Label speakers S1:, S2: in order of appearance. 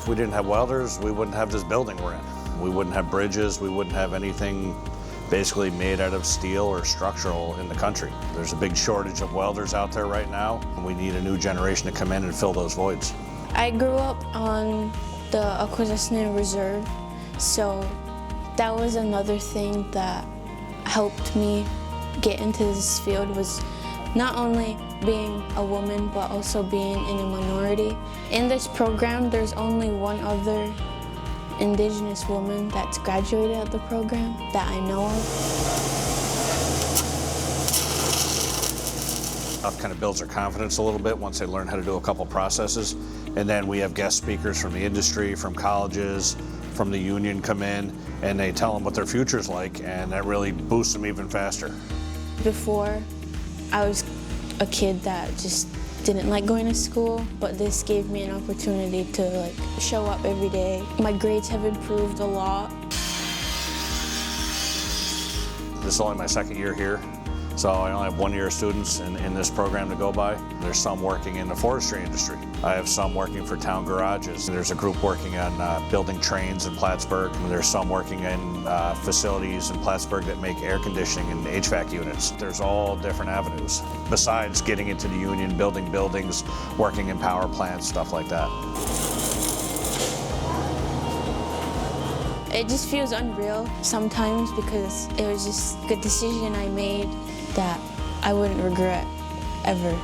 S1: If we didn't have welders, we wouldn't have this building we're in. We wouldn't have bridges, we wouldn't have anything basically made out of steel or structural in the country. There's a big shortage of welders out there right now, and we need a new generation to come in and fill those voids.
S2: I grew up on the Aquasasne Reserve, so that was another thing that helped me get into this field, was not only being a woman, but also being in a minority. In this program, there's only one other Indigenous woman that's graduated at the program that I know of.
S1: That kind of builds their confidence a little bit once they learn how to do a couple processes. And then we have guest speakers from the industry, from colleges, from the union come in, and they tell them what their future's like, and that really boosts them even faster.
S2: Before, I was a kid that just didn't like going to school, but this gave me an opportunity to show up every day. My grades have improved a lot.
S1: This is only my second year here, so I only have 1 year of students in this program to go by. There's some working in the forestry industry. I have some working for town garages. There's a group working on building trains in Plattsburgh. And there's some working in facilities in Plattsburgh that make air conditioning and HVAC units. There's all different avenues, besides getting into the union, building buildings, working in power plants, stuff like that.
S2: It just feels unreal sometimes because it was just a good decision I made that I wouldn't regret ever.